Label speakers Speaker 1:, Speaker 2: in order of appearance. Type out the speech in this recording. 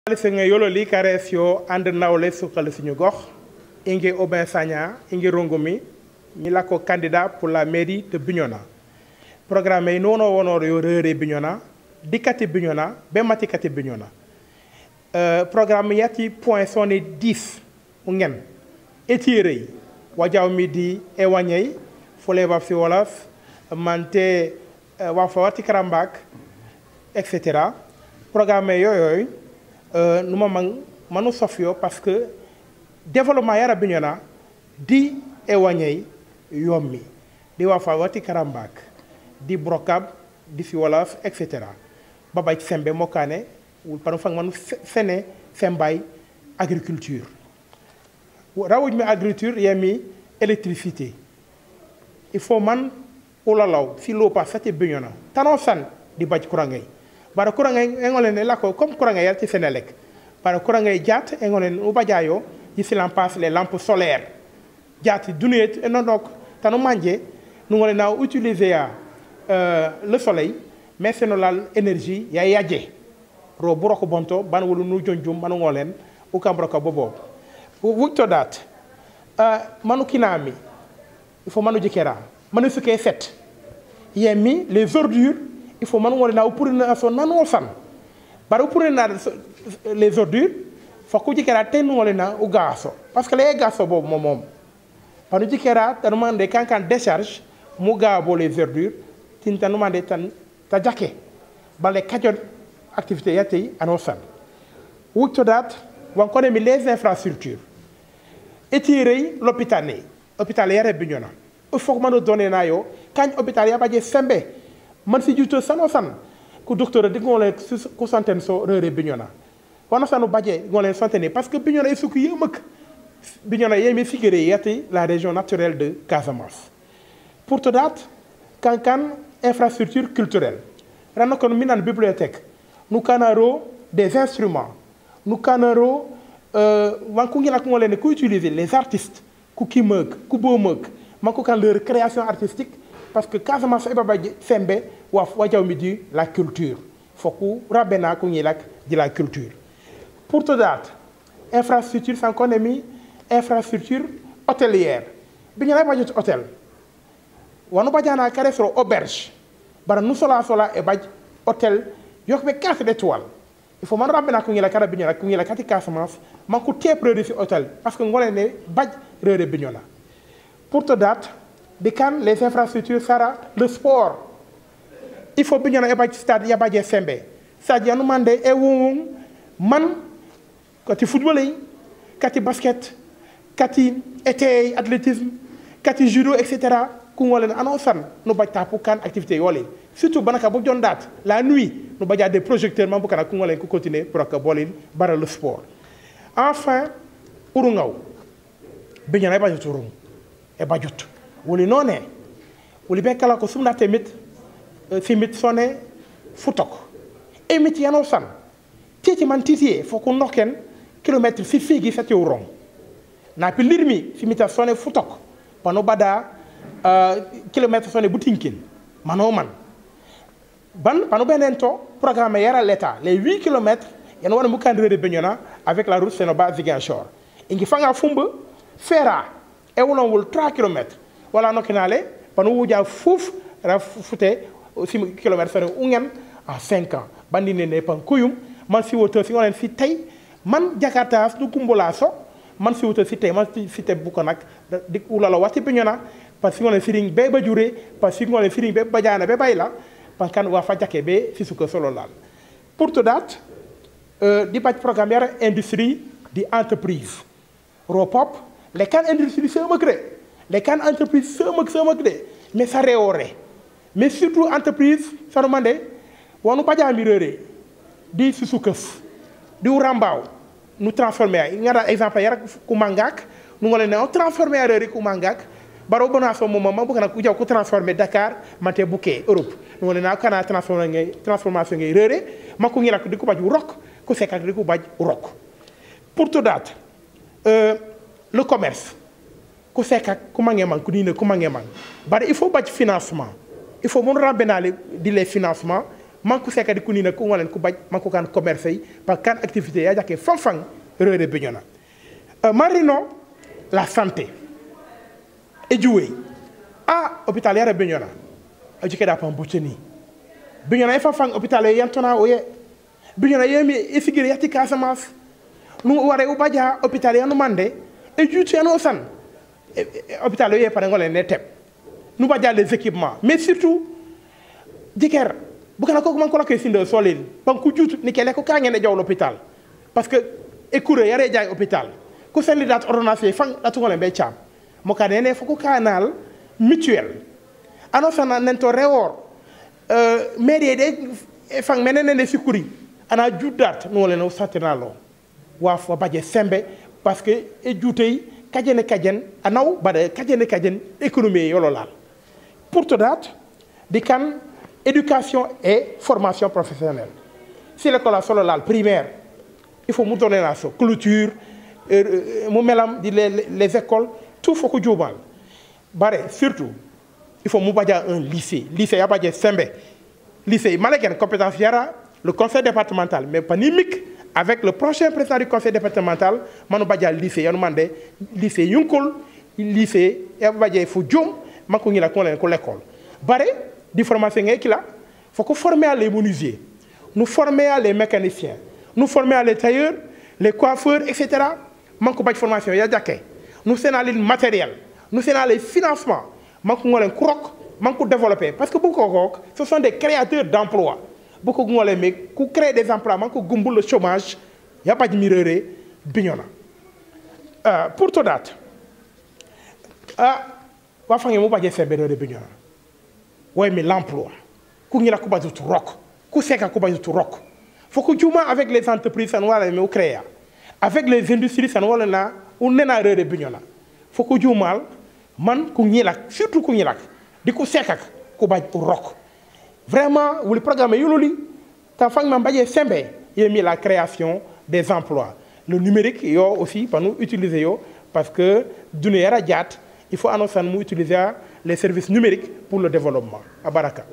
Speaker 1: Nga yolo li karesio and nawle sukal suñu gox Inge Aubin Sagna Inge Rongomi ñi la ko candidat pour la mairie de Bignona programme yi nono wono yo reere Bignona dikati Bignona be matikati Bignona programme yati point sone 10 ngen étiré wajaw midi e wagnay fole wa fi wolof mante wa fa wati karambak etc. programme yoyoy nous manu sofio parce que développement yara Bignona di éloigné yommi di wafa wati karambak di brokab di fi wolof etc. babay sembe mokane ou par fang manu fene sembay agriculture rawuj mi agriculture yemi électricité il faut man ulalaw si lo pas fati Bignona tanon san di baj kurangay bara kurangay engolene lako comme kurangay yar ci Senelec bara kurangay jat engolene u bajayo di silan passe les lampes solaires jati dunet et non donc tanu manje nous ngolene na utiliser le soleil mais c'est l'énergie ya yadje ro buroko bonto ban wolu nu jonjum manu ngolen u kambroka bobo wukto dat manu kinami il faut manu jikera manu suké set yemi les ordures il faut manu ngolena u pour na so nanu fan bar u pour na les ordures faut que jikera ten ngolena u gaso parce que les gaso bobo mom panu jikera tan mande kankan décharge mu gabo les ordures tin tan mande tan ta jaké balé kadjon activité yati anosan wukto dat wan koné mi les infrastructures étiré l'hôpital yare Bignona il faut que manu donné na yo kañ hôpital ya baje sembe man si juto sanosan ku docteur di ngolé ku santen so reere Bignona wana sanu baje ngolé santene parce que Bignona isuku yemak Bignona yemi figuré yati la région naturelle de Casamance pour to date kankan infrastructure culturelle rano kon minan bibliothèque nous canaro des instruments nous canaro wan ku ngila ko ngolé ne ku utiliser les artistes ku kimeuk ku bomeuk manko kan leur création artistique parce que Casamance eba baje sembe wajaw midi la culture foku rabena ko ngilak di la culture pour to date infrastructure sans économie infrastructure hôtelière Bignona baje hôtel wanu bajana caressero auberge bara nous sola e baj hôtel yokbe 4 étoiles il faut man rabena ko ngila kara Bignona ko ngila kati Casamance manko tepreuve ci hôtel parce que ngolene baj reere Bignona pour te date de quand les infrastructures sera le sport il faut Bignona e baj stade ya baje sembe stade ya nu mande e wum man kati football kati basket kati été athlétisme kati judo etc. ku ngolene anosan no baj tapu kan activité yole surtout banaka bu jon date la nuit no baja des projecteurs man bu kana ku ngolene ko continuer pour que bolin bara le sport enfin urungaw Bignona e bajut urung e bajut woli noné woli be kala ko sumna temit simit soné futok emit yano san titi man titi foko noken kilomètre fi figi sati urong na pi lirmi simita soné futok pano bada kilomètre soné butinkin mano man ban pano benento programme yara l'état les 8 kilomètres yana wana mu kandre de Bignona avec la route Sénoba Ziguinchor ingi fanga fumba fera e wolon wol 3 kilomètres wala nokinale pano wuja fouf ra fouté 6 kilomètres soné ungen en 5 ans bandi ne pan kuyum man si woto si ngolen fi tay man Jakarta du kumbola so man si woto si tay man si tay bu ko nak di ulala wati Bignona parce que ngolen firing be ba juré parce que ngolen firing be badiana be bayla pan kan wa fa jaké be fi suko solo lal pour to date di baj programme yara industrie di entreprise ropop les can industrie sama cré les can entreprise sama cré mais ça réoré mais surtout entreprise ça demandé wonu badiami reure di susukeuf di rambaaw nous transformer ngara exemple yara ku mangak nu ngolene on transformer reure ku mangak baro bona so mom ma bu kana ku jaw ku transformer Dakar mate bouquet Europe nu ngolene kana transformer ngay transformation ngay reure mako ngi lak di ku baj rock ku sekak di ku baj rock pour to date le commerce ku sekak ku mangé man ku dina ku mangé man bari il faut baj financement il faut mon rambenale di les financements manku seka di kunina ku ngalen ku baj manku kan commerce par kan activité ya jaké fanfang reure Bignona marino la santé et jouer hôpital yara Bignona ajike da pam botini Bignona e fanfang hôpital yantona oye Bignona yemi esigiri yati Casamance nu ware ubaja hôpital yanu mande e juuti yanu san hôpital ye par ngolé ne tep nu baja les équipements mais surtout diker bukana ko man ko lakay sinde solil ban ku juutu ni kele ko ka ngene jaw l'hôpital parce que écouré yare jaay hôpital ko sen date ordonnance fang atu ngolé be cham mo ka nene foko canal mutuel annonce na nento rewor mairie de fang menene ne sikuri ana juudat no ngolé no satinalo wa fo baje sembe parce que e juutey kajen anaw bade kajen économie yololal pour to date di kan éducation et formation professionnelle si l'école a solo lal primaire il faut mu donner la clôture mu melam di les écoles tout faut ko djubal bare surtout il faut mu baja un lycée ya baje sembe lycée malegen compétence yara le conseil départemental mais pas nimique avec le prochain président du conseil départemental manu baja lycée yanu mande lycée yunkol lycée ya baje fu djom manko ngi la ko len ko l'école bare di formation qui là faut que former les menuisiers nous former les mécaniciens nous former les tailleurs les coiffeurs etc. manko baj formation ya jaké nous sénal le matériel nous sénal les financements manko ngolen krok manko développer parce que beaucoup ce sont des créateurs d'emplois beaucoup ngolen mais ku créer des emplois manko gumbul le chômage ya pas de mirere Bignona pour to date wa fangi mo baje sebere de Bignona ouais mais l'emploi ku ngi la ko bazu rock ku seka ko bazu rock faut que djuma avec les entreprises ça wala mais au créer avec les industries ça wala na ou nena reure Bignona faut que djumal man ku ngi la surtout ku ngi la di ko seka ko baj rock vraiment ou le programme yuloli ta fang ma baje sembe yemi la création des emplois le numérique yo aussi pour nous utiliser yo parce que dune yara jat il faut annoncer nous utiliser les services numériques pour le développement. À Baraka.